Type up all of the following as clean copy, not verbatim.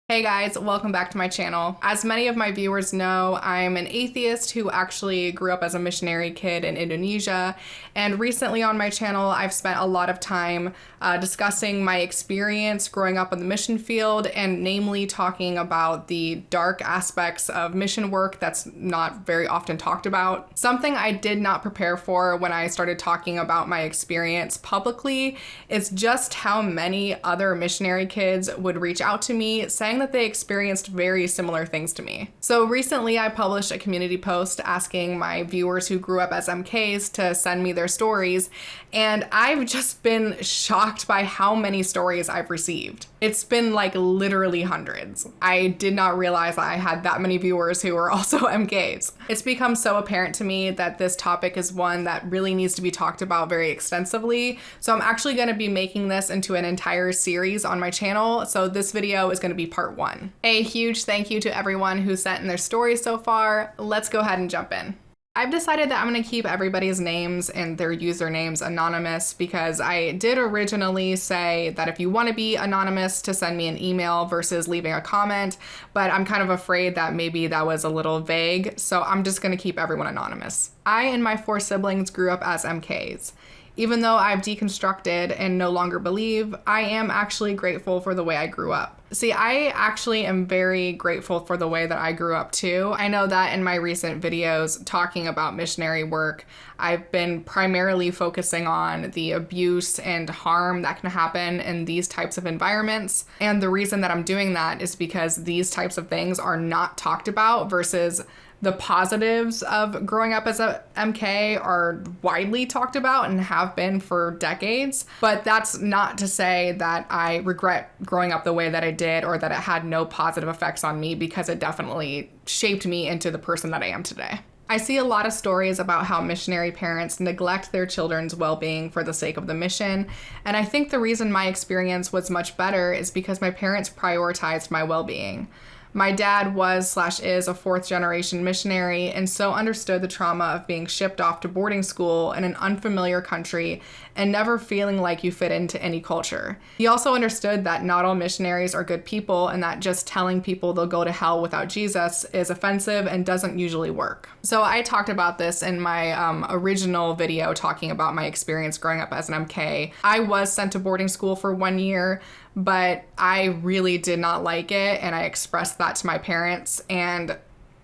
Hey guys, welcome back to my channel. As many of my viewers know, I'm an atheist who actually grew up as a missionary kid in Indonesia, and recently on my channel I've spent a lot of time discussing my experience growing up in the mission field, and namely talking about the dark aspects of mission work that's not very often talked about. Something I did not prepare for when I started talking about my experience publicly is just how many other missionary kids would reach out to me saying that they experienced very similar things to me. So recently I published a community post asking my viewers who grew up as MKs to send me their stories, and I've just been shocked by how many stories I've received. It's been like literally hundreds. I did not realize I had that many viewers who were also MKs. It's become so apparent to me that this topic is one that really needs to be talked about very extensively. So I'm actually going to be making this into an entire series on my channel. So this video is going to be part one. A huge thank you to everyone who sent in their stories so far. Let's go ahead and jump in. I've decided that I'm going to keep everybody's names and their usernames anonymous because I did originally say that if you want to be anonymous to send me an email versus leaving a comment, but I'm kind of afraid that maybe that was a little vague, so I'm just going to keep everyone anonymous. I and my 4 siblings grew up as MKs. Even though I've deconstructed and no longer believe, I am actually grateful for the way I grew up. See, I actually am very grateful for the way that I grew up too. I know that in my recent videos talking about missionary work, I've been primarily focusing on the abuse and harm that can happen in these types of environments. And the reason that I'm doing that is because these types of things are not talked about versus the positives of growing up as a MK are widely talked about and have been for decades. But that's not to say that I regret growing up the way that I did or that it had no positive effects on me, because it definitely shaped me into the person that I am today. I see a lot of stories about how missionary parents neglect their children's well-being for the sake of the mission, and I think the reason my experience was much better is because my parents prioritized my well-being. My dad was/is a 4th-generation missionary and so understood the trauma of being shipped off to boarding school in an unfamiliar country and never feeling like you fit into any culture. He also understood that not all missionaries are good people and that just telling people they'll go to hell without Jesus is offensive and doesn't usually work. So I talked about this in my original video talking about my experience growing up as an MK. I was sent to boarding school for 1 year, but I really did not like it, and I expressed that to my parents, and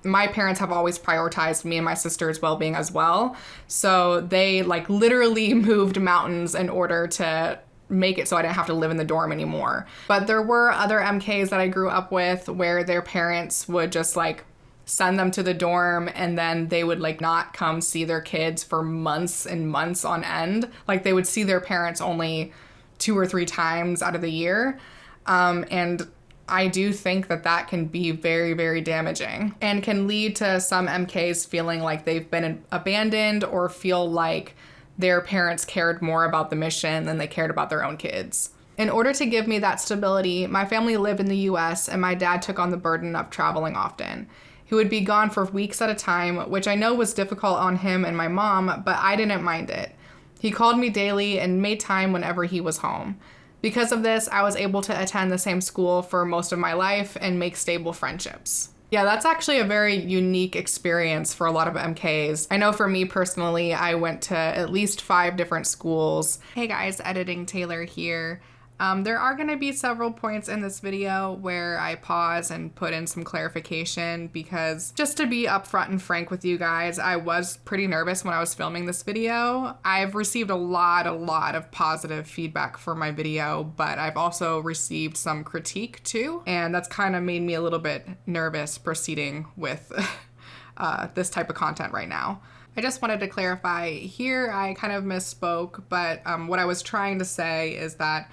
my parents have always prioritized me and my sister's well-being as well. So they like literally moved mountains in order to make it so I didn't have to live in the dorm anymore. But there were other MKs that I grew up with where their parents would just like send them to the dorm, and then they would like not come see their kids for months and months on end. Like they would see their parents only 2 or 3 times out of the year. And I do think that that can be very, very damaging and can lead to some MKs feeling like they've been abandoned or feel like their parents cared more about the mission than they cared about their own kids. In order to give me that stability, my family lived in the US and my dad took on the burden of traveling often. He would be gone for weeks at a time, which I know was difficult on him and my mom, but I didn't mind it. He called me daily and made time whenever he was home. Because of this, I was able to attend the same school for most of my life and make stable friendships. Yeah, that's actually a very unique experience for a lot of MKs. I know for me personally, I went to at least 5 different schools. Hey guys, Editing Taylor here. There are going to be several points in this video where I pause and put in some clarification because, just to be upfront and frank with you guys, I was pretty nervous when I was filming this video. I've received a lot of positive feedback for my video, but I've also received some critique too, and that's kind of made me a little bit nervous proceeding with this type of content right now. I just wanted to clarify here, I kind of misspoke, but what I was trying to say is that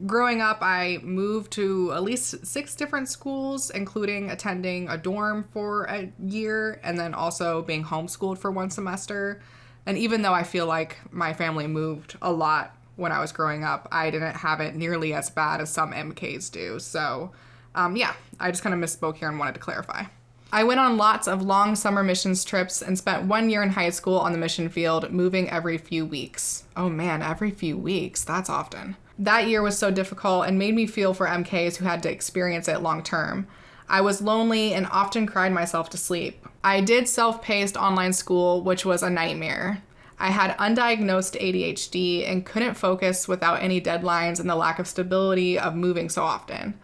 growing up, I moved to at least 6 different schools, including attending a dorm for a year and then also being homeschooled for 1 semester. And even though I feel like my family moved a lot when I was growing up, I didn't have it nearly as bad as some MKs do. So yeah, I just kind of misspoke here and wanted to clarify. I went on lots of long summer missions trips and spent 1 year in high school on the mission field, moving every few weeks. Oh man, every few weeks, that's often. That year was so difficult and made me feel for MKs who had to experience it long term. I was lonely and often cried myself to sleep. I did self-paced online school, which was a nightmare. I had undiagnosed ADHD and couldn't focus without any deadlines and the lack of stability of moving so often.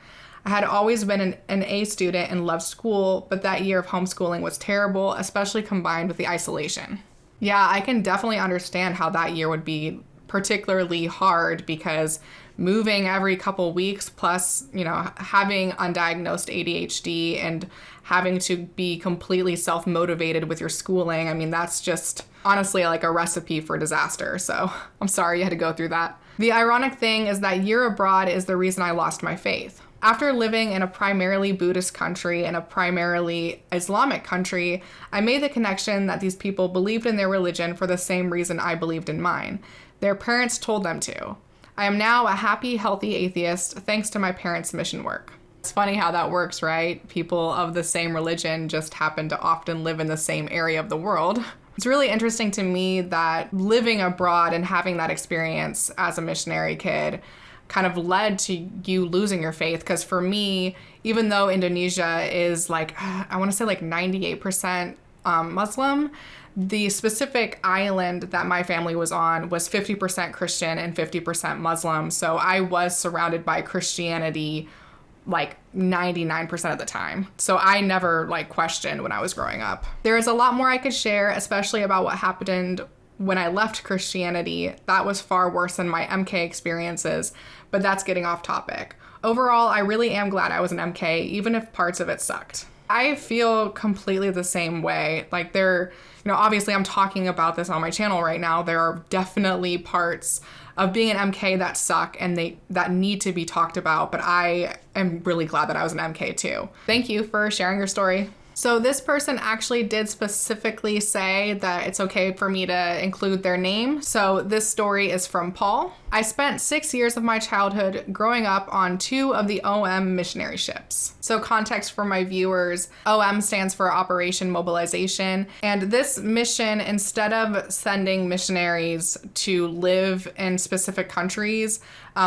I had always been an A student and loved school, but that year of homeschooling was terrible, especially combined with the isolation. Yeah, I can definitely understand how that year would be particularly hard because moving every couple weeks plus, having undiagnosed ADHD and having to be completely self-motivated with your schooling. I mean, that's just honestly like a recipe for disaster. So I'm sorry you had to go through that. The ironic thing is that year abroad is the reason I lost my faith. After living in a primarily Buddhist country and a primarily Islamic country, I made the connection that these people believed in their religion for the same reason I believed in mine. Their parents told them to. I am now a happy, healthy atheist thanks to my parents' mission work. It's funny how that works, right? People of the same religion just happen to often live in the same area of the world. It's really interesting to me that living abroad and having that experience as a missionary kid kind of led to you losing your faith. Because for me, even though Indonesia is I want to say 98% Muslim, the specific island that my family was on was 50% Christian and 50% Muslim. So I was surrounded by Christianity 99% of the time. So I never questioned when I was growing up. There is a lot more I could share, especially about what happened when I left Christianity. That was far worse than my MK experiences, but that's getting off topic. Overall, I really am glad I was an MK, even if parts of it sucked. I feel completely the same way. Obviously I'm talking about this on my channel right now. There are definitely parts of being an MK that suck and that need to be talked about, but I am really glad that I was an MK too. Thank you for sharing your story. So this person actually did specifically say that it's okay for me to include their name. So this story is from Paul. I spent 6 years of my childhood growing up on 2 of the OM missionary ships. So context for my viewers, OM stands for Operation Mobilization. And this mission, instead of sending missionaries to live in specific countries,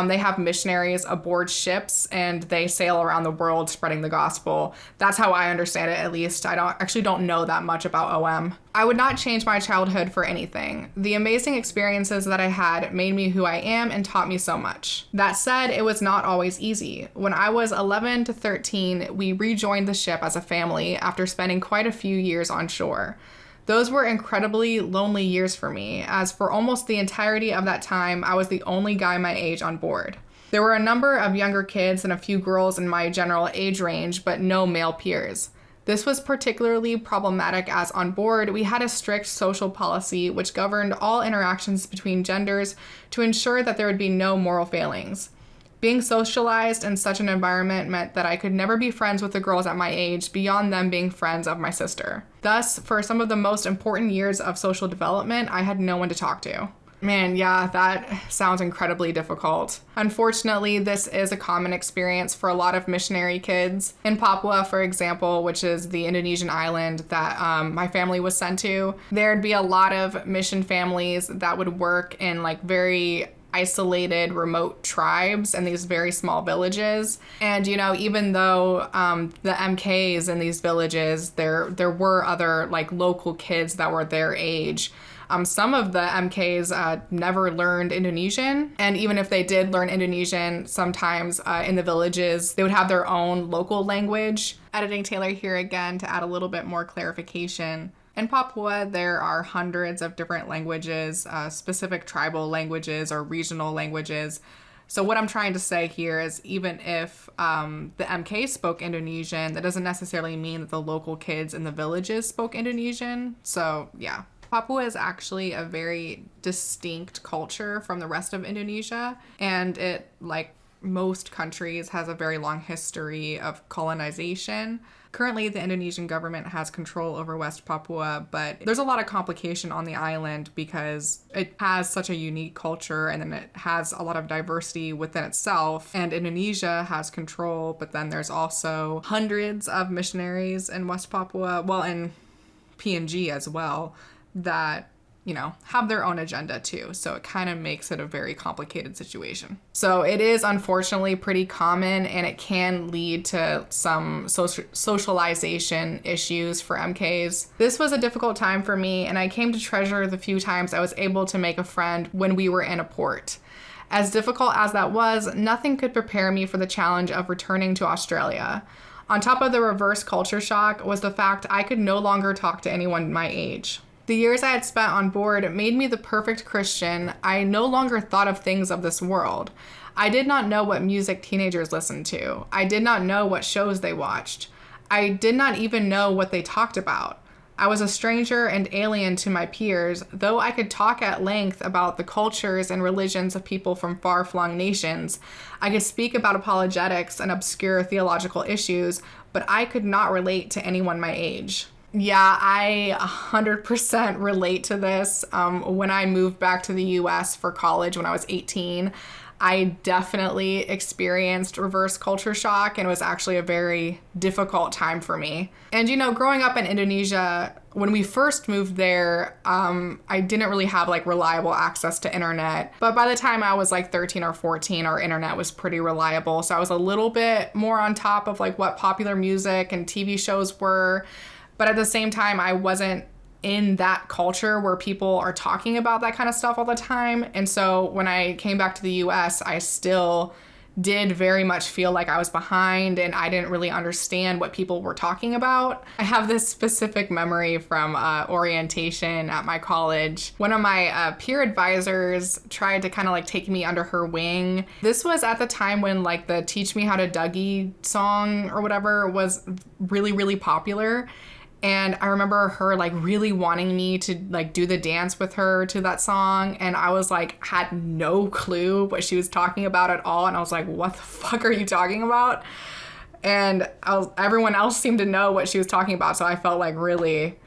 they have missionaries aboard ships and they sail around the world spreading the gospel. That's how I understand it, at least. I don't know that much about OM. I would not change my childhood for anything. The amazing experiences that I had made me who I am and taught me so much. That said, it was not always easy. When I was 11 to 13, we rejoined the ship as a family after spending quite a few years on shore. Those were incredibly lonely years for me, as for almost the entirety of that time, I was the only guy my age on board. There were a number of younger kids and a few girls in my general age range, but no male peers. This was particularly problematic as on board, we had a strict social policy which governed all interactions between genders to ensure that there would be no moral failings. Being socialized in such an environment meant that I could never be friends with the girls at my age beyond them being friends of my sister. Thus, for some of the most important years of social development, I had no one to talk to. Man, yeah, that sounds incredibly difficult. Unfortunately, this is a common experience for a lot of missionary kids. In Papua, for example, which is the Indonesian island that my family was sent to, there'd be a lot of mission families that would work in very isolated remote tribes and these very small villages. And even though the MKs in these villages, there were other local kids that were their age, some of the MKs never learned Indonesian, and even if they did learn Indonesian, sometimes in the villages they would have their own local language. Editing Taylor here again to add a little bit more clarification. In Papua, there are hundreds of different languages, specific tribal languages or regional languages. So what I'm trying to say here is even if the MK spoke Indonesian, that doesn't necessarily mean that the local kids in the villages spoke Indonesian. So yeah. Papua is actually a very distinct culture from the rest of Indonesia, and it, like most countries, has a very long history of colonization. Currently, the Indonesian government has control over West Papua, but there's a lot of complication on the island because it has such a unique culture and then it has a lot of diversity within itself. And Indonesia has control, but then there's also hundreds of missionaries in West Papua, well, in PNG as well, that have their own agenda too. So it kind of makes it a very complicated situation. So it is unfortunately pretty common, and it can lead to some socialization issues for MKs. This was a difficult time for me, and I came to treasure the few times I was able to make a friend when we were in a port. As difficult as that was, nothing could prepare me for the challenge of returning to Australia. On top of the reverse culture shock was the fact I could no longer talk to anyone my age. The years I had spent on board made me the perfect Christian. I no longer thought of things of this world. I did not know what music teenagers listened to. I did not know what shows they watched. I did not even know what they talked about. I was a stranger and alien to my peers, though I could talk at length about the cultures and religions of people from far-flung nations. I could speak about apologetics and obscure theological issues, but I could not relate to anyone my age. Yeah, I 100% relate to this. When I moved back to the US for college when I was 18, I definitely experienced reverse culture shock, and it was actually a very difficult time for me. And, growing up in Indonesia, when we first moved there, I didn't really have reliable access to internet. But by the time I was 13 or 14, our internet was pretty reliable. So I was a little bit more on top of what popular music and TV shows were. But at the same time, I wasn't in that culture where people are talking about that kind of stuff all the time. And so when I came back to the US, I still did very much feel like I was behind, and I didn't really understand what people were talking about. I have this specific memory from orientation at my college. One of my peer advisors tried to kind of take me under her wing. This was at the time when the Teach Me How to Dougie song or whatever was really, really popular. And I remember her really wanting me to do the dance with her to that song. And I was had no clue what she was talking about at all. And I was like, what the fuck are you talking about? And everyone else seemed to know what she was talking about. So I felt really,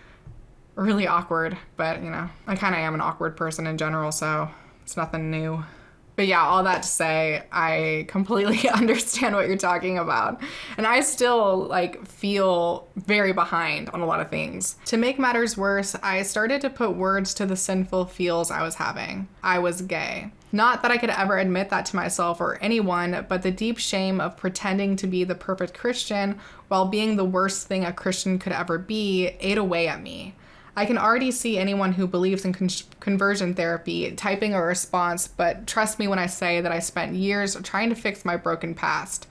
really awkward. But, I kind of am an awkward person in general. So it's nothing new. But yeah, all that to say, I completely understand what you're talking about. And I still feel very behind on a lot of things. To make matters worse, I started to put words to the sinful feels I was having. I was gay. Not that I could ever admit that to myself or anyone, but the deep shame of pretending to be the perfect Christian while being the worst thing a Christian could ever be ate away at me. I can already see anyone who believes in conversion therapy typing a response, but trust me when I say that I spent years trying to fix my broken past.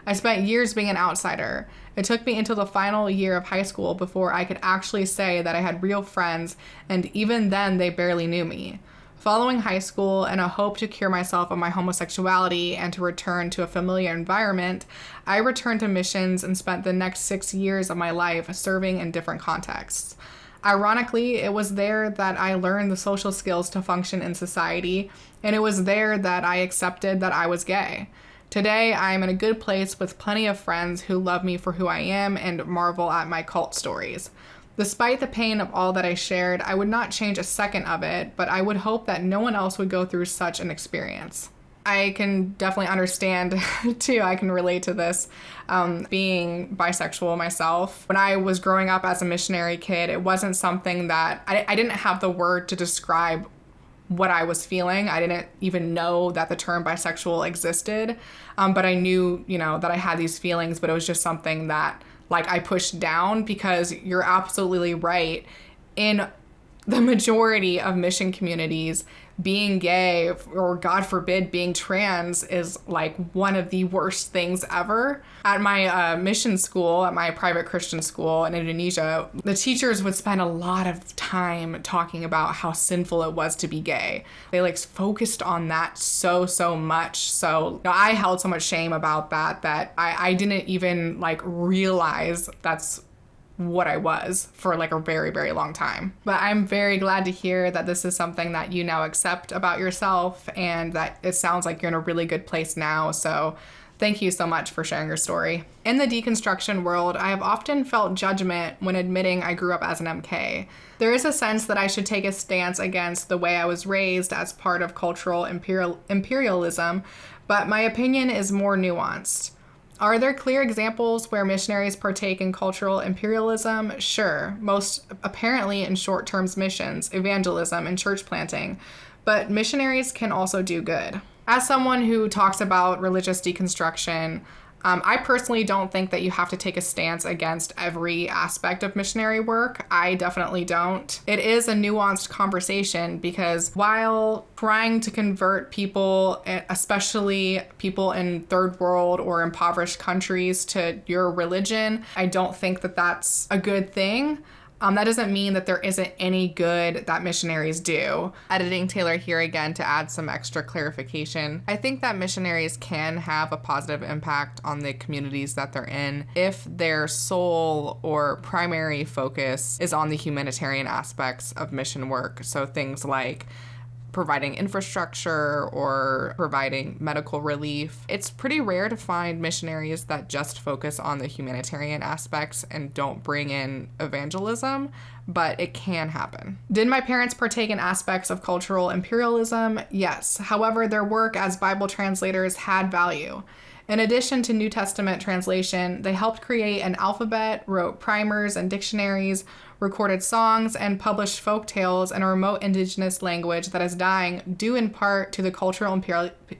I spent years being an outsider. It took me until the final year of high school before I could actually say that I had real friends, and even then they barely knew me. Following high school and a hope to cure myself of my homosexuality and to return to a familiar environment, I returned to missions and spent the next 6 years of my life serving in different contexts. Ironically, it was there that I learned the social skills to function in society, and it was there that I accepted that I was gay. Today, I am in a good place with plenty of friends who love me for who I am and marvel at my cult stories. Despite the pain of all that I shared, I would not change a second of it, but I would hope that no one else would go through such an experience. I can definitely understand, too, I can relate to this, being bisexual myself. When I was growing up as a missionary kid, it wasn't something that, I didn't have the word to describe what I was feeling. I didn't even know that the term bisexual existed, but I knew, that I had these feelings, but it was just something that, I pushed down because you're absolutely right. In the majority of mission communities, being gay, or God forbid, being trans is one of the worst things ever. At my mission school, at my private Christian school in Indonesia, the teachers would spend a lot of time talking about how sinful it was to be gay. They focused on that so much. So I held so much shame about that I didn't even realize that's what I was for a very, very long time. But I'm very glad to hear that this is something that you now accept about yourself, and that it sounds like you're in a really good place now. So thank you so much for sharing your story. In the deconstruction world, I have often felt judgment when admitting I grew up as an MK. There is a sense that I should take a stance against the way I was raised as part of cultural imperialism, but my opinion is more nuanced. Are there clear examples where missionaries partake in cultural imperialism? Sure, most apparently in short-term missions, evangelism, and church planting. But missionaries can also do good. As someone who talks about religious deconstruction, I personally don't think that you have to take a stance against every aspect of missionary work. I definitely don't. It is a nuanced conversation because while trying to convert people, especially people in third world or impoverished countries, to your religion, I don't think that that's a good thing. That doesn't mean that there isn't any good that missionaries do. Editing Taylor here again to add some extra clarification. I think that missionaries can have a positive impact on the communities that they're in if their sole or primary focus is on the humanitarian aspects of mission work. So things like providing infrastructure or providing medical relief. It's pretty rare to find missionaries that just focus on the humanitarian aspects and don't bring in evangelism, but it can happen. Did my parents partake in aspects of cultural imperialism? Yes. However, their work as Bible translators had value. In addition to New Testament translation, they helped create an alphabet, wrote primers and dictionaries, recorded songs, and published folk tales in a remote indigenous language that is dying, due in part to the cultural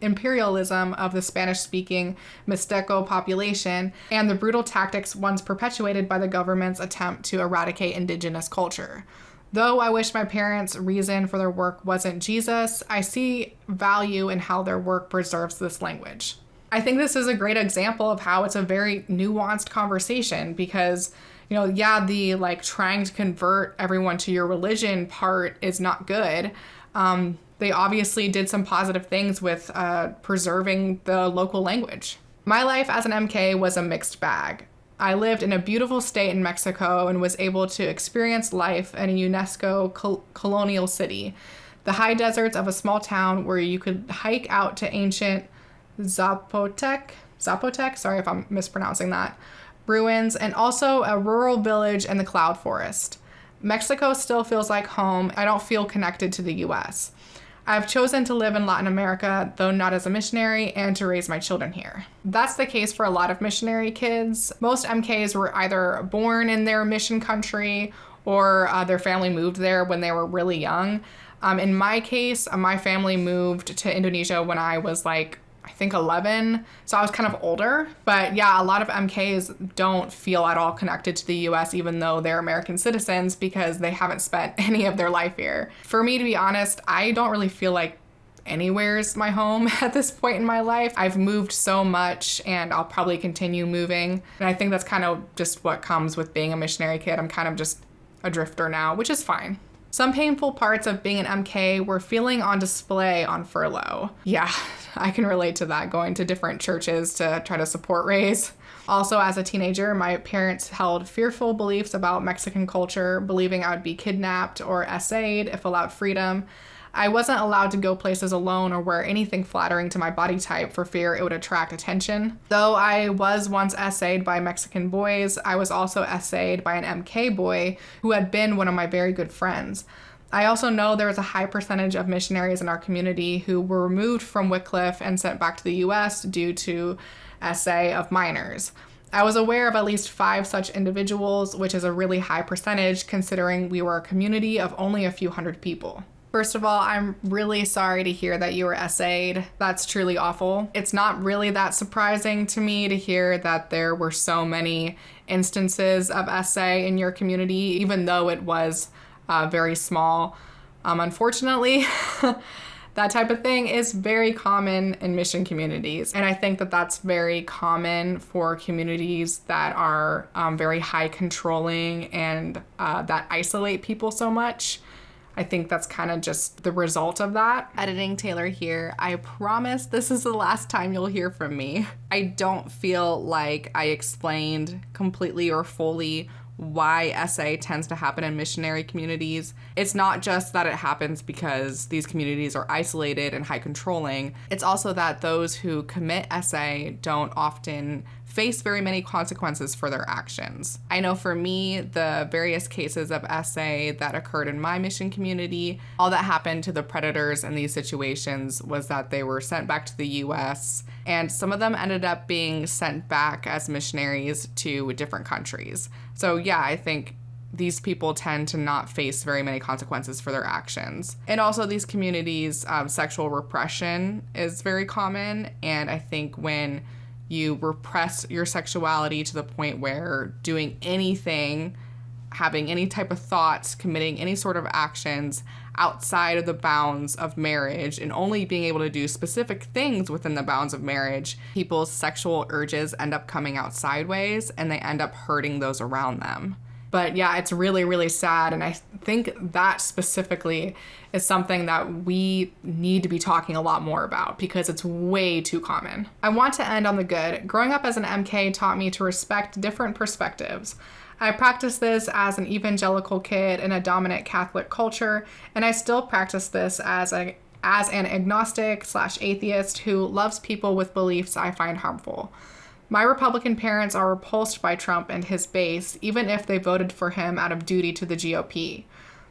imperialism of the Spanish-speaking Mixteco population and the brutal tactics once perpetuated by the government's attempt to eradicate indigenous culture. Though I wish my parents' reason for their work wasn't Jesus, I see value in how their work preserves this language. I think this is a great example of how it's a very nuanced conversation because, the trying to convert everyone to your religion part is not good. They obviously did some positive things with preserving the local language. My life as an MK was a mixed bag. I lived in a beautiful state in Mexico and was able to experience life in a UNESCO colonial city. The high deserts of a small town where you could hike out to ancient Zapotec, sorry if I'm mispronouncing that, ruins, and also a rural village in the cloud forest. Mexico still feels like home. I don't feel connected to the US. I've chosen to live in Latin America, though not as a missionary, and to raise my children here. That's the case for a lot of missionary kids. Most MKs were either born in their mission country or their family moved there when they were really young. In my case, my family moved to Indonesia when I was I think 11, so I was kind of older. But yeah, a lot of MKs don't feel at all connected to the US even though they're American citizens because they haven't spent any of their life here. For me, to be honest, I don't really feel like anywhere's my home at this point in my life. I've moved so much and I'll probably continue moving. And I think that's kind of just what comes with being a missionary kid. I'm kind of just a drifter now, which is fine. Some painful parts of being an MK were feeling on display on furlough. Yeah, I can relate to that, going to different churches to try to support Raise. Also, as a teenager, my parents held fearful beliefs about Mexican culture, believing I would be kidnapped or essayed if allowed freedom. I wasn't allowed to go places alone or wear anything flattering to my body type for fear it would attract attention. Though I was once essayed by Mexican boys, I was also essayed by an MK boy who had been one of my very good friends. I also know there was a high percentage of missionaries in our community who were removed from Wycliffe and sent back to the US due to essay of minors. I was aware of at least 5 such individuals, which is a really high percentage considering we were a community of only a few hundred people. First of all, I'm really sorry to hear that you were essayed. That's truly awful. It's not really that surprising to me to hear that there were so many instances of essay in your community, even though it was very small. Unfortunately, that type of thing is very common in mission communities. And I think that that's very common for communities that are very high controlling and that isolate people so much. I think that's kind of just the result of that. Editing Taylor here. I promise this is the last time you'll hear from me. I don't feel like I explained completely or fully why SA tends to happen in missionary communities. It's not just that it happens because these communities are isolated and high controlling. It's also that those who commit SA don't often face very many consequences for their actions. I know for me, the various cases of SA that occurred in my mission community, all that happened to the predators in these situations was that they were sent back to the US, and some of them ended up being sent back as missionaries to different countries. So yeah, I think these people tend to not face very many consequences for their actions. And also these communities, sexual repression is very common. And I think when you repress your sexuality to the point where doing anything, having any type of thoughts, committing any sort of actions outside of the bounds of marriage and only being able to do specific things within the bounds of marriage, people's sexual urges end up coming out sideways and they end up hurting those around them. But yeah, it's really, really sad. And I think that specifically is something that we need to be talking a lot more about because it's way too common. I want to end on the good. Growing up as an MK taught me to respect different perspectives. I practiced this as an evangelical kid in a dominant Catholic culture, and I still practice this as an agnostic/atheist who loves people with beliefs I find harmful. My Republican parents are repulsed by Trump and his base, even if they voted for him out of duty to the GOP.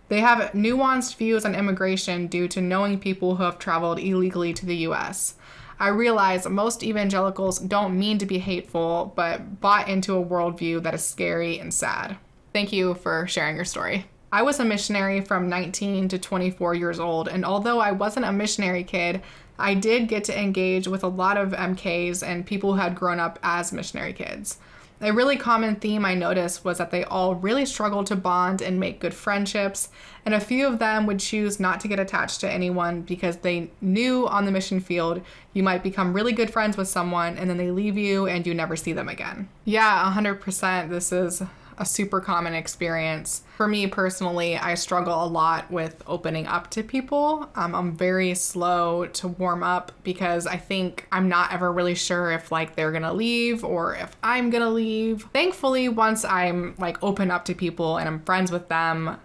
They have nuanced views on immigration due to knowing people who have traveled illegally to the US. I realize most evangelicals don't mean to be hateful, but bought into a worldview that is scary and sad. Thank you for sharing your story. I was a missionary from 19 to 24 years old, and although I wasn't a missionary kid, I did get to engage with a lot of MKs and people who had grown up as missionary kids. A really common theme I noticed was that they all really struggled to bond and make good friendships, and a few of them would choose not to get attached to anyone because they knew on the mission field you might become really good friends with someone and then they leave you and you never see them again. Yeah, 100%. This is a super common experience. For me personally, I struggle a lot with opening up to people. I'm very slow to warm up because I think I'm not ever really sure if they're gonna leave or if I'm gonna leave. Thankfully, once I'm open up to people and I'm friends with them,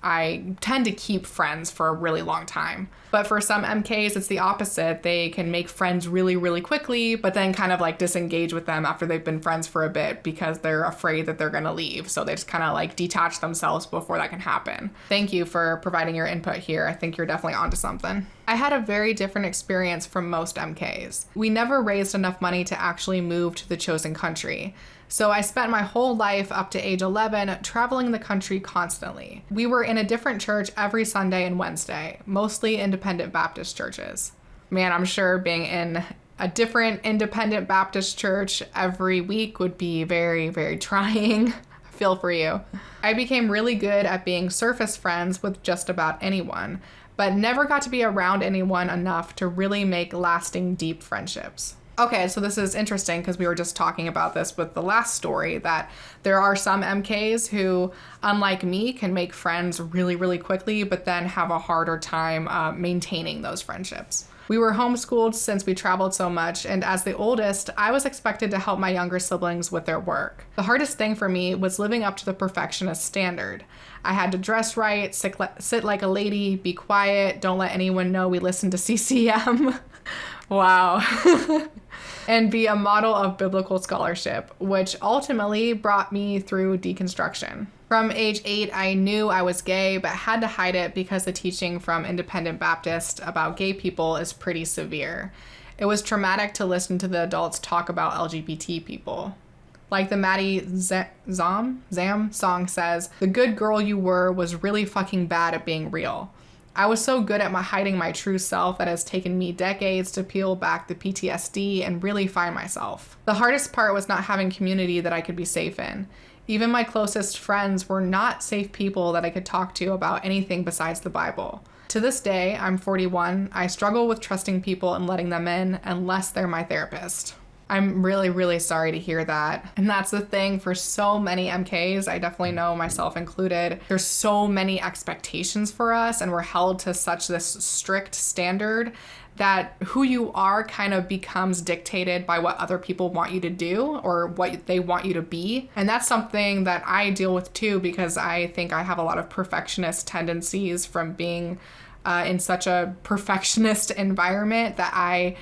I tend to keep friends for a really long time. But for some MKs, it's the opposite. They can make friends really, really quickly, but then kind of disengage with them after they've been friends for a bit because they're afraid that they're gonna leave. So they just kind of detach themselves before that can happen. Thank you for providing your input here. I think you're definitely onto something. I had a very different experience from most MKs. We never raised enough money to actually move to the chosen country. So I spent my whole life up to age 11 traveling the country constantly. We were in a different church every Sunday and Wednesday, mostly independent Baptist churches. Man, I'm sure being in a different independent Baptist church every week would be very, very trying. I feel for you. I became really good at being surface friends with just about anyone, but never got to be around anyone enough to really make lasting, deep friendships. Okay, so this is interesting because we were just talking about this with the last story, that there are some MKs who, unlike me, can make friends really, really quickly, but then have a harder time maintaining those friendships. We were homeschooled since we traveled so much, and as the oldest, I was expected to help my younger siblings with their work. The hardest thing for me was living up to the perfectionist standard. I had to dress right, sit like a lady, be quiet, don't let anyone know we listen to CCM. Wow. And be a model of biblical scholarship, which ultimately brought me through deconstruction. From age 8, I knew I was gay, but had to hide it because the teaching from Independent Baptist about gay people is pretty severe. It was traumatic to listen to the adults talk about LGBT people. Like the Maddie Zam song says, "The good girl you were was really fucking bad at being real." I was so good at hiding my true self that it has taken me decades to peel back the PTSD and really find myself. The hardest part was not having community that I could be safe in. Even my closest friends were not safe people that I could talk to about anything besides the Bible. To this day, I'm 41, I struggle with trusting people and letting them in unless they're my therapist. I'm really, really sorry to hear that. And that's the thing for so many MKs, I definitely know myself included. There's so many expectations for us and we're held to such this strict standard that who you are kind of becomes dictated by what other people want you to do or what they want you to be. And that's something that I deal with too, because I think I have a lot of perfectionist tendencies from being in such a perfectionist environment that I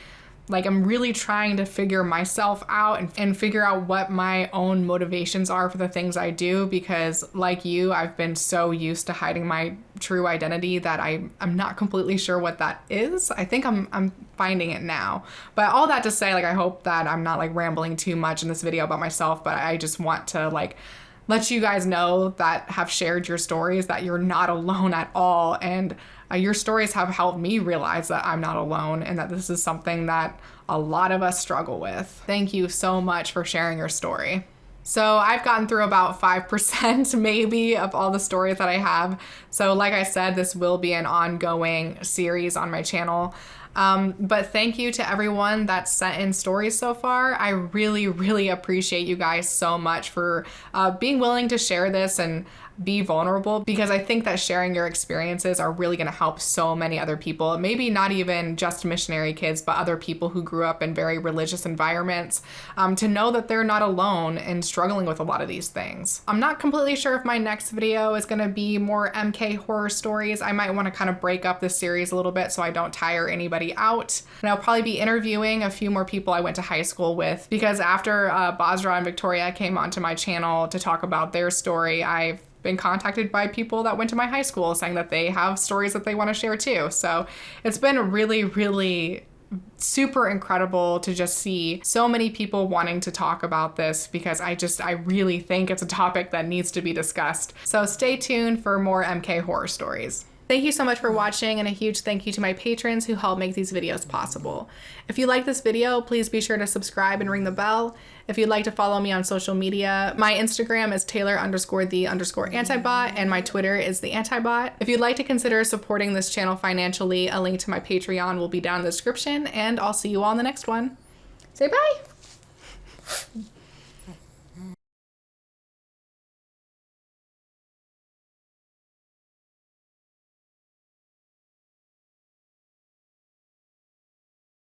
Like, I'm really trying to figure myself out and figure out what my own motivations are for the things I do, because like you, I've been so used to hiding my true identity that I'm not completely sure what that is. I think I'm finding it now. But all that to say, like, I hope that I'm not like rambling too much in this video about myself, but I just want to like let you guys know that have shared your stories that you're not alone at all. And your stories have helped me realize that I'm not alone and that this is something that a lot of us struggle with. Thank you so much for sharing your story. So I've gotten through about 5% maybe of all the stories that I have. So like I said, this will be an ongoing series on my channel. But thank you to everyone that sent in stories so far. I really, really appreciate you guys so much for being willing to share this and be vulnerable, because I think that sharing your experiences are really going to help so many other people, maybe not even just missionary kids, but other people who grew up in very religious environments, to know that they're not alone in struggling with a lot of these things. I'm not completely sure if my next video is going to be more MK horror stories. I might want to kind of break up this series a little bit so I don't tire anybody out. And I'll probably be interviewing a few more people I went to high school with, because after Basra and Victoria came onto my channel to talk about their story, I've been contacted by people that went to my high school saying that they have stories that they want to share too. So it's been really, really super incredible to just see so many people wanting to talk about this, because I really think it's a topic that needs to be discussed. So stay tuned for more MK horror stories. Thank you so much for watching, and a huge thank you to my patrons who help make these videos possible. If you like this video, please be sure to subscribe and ring the bell. If you'd like to follow me on social media, my Instagram is Taylor_the_antibot, and my Twitter is the antibot. If you'd like to consider supporting this channel financially, a link to my Patreon will be down in the description, and I'll see you all in the next one. Say bye.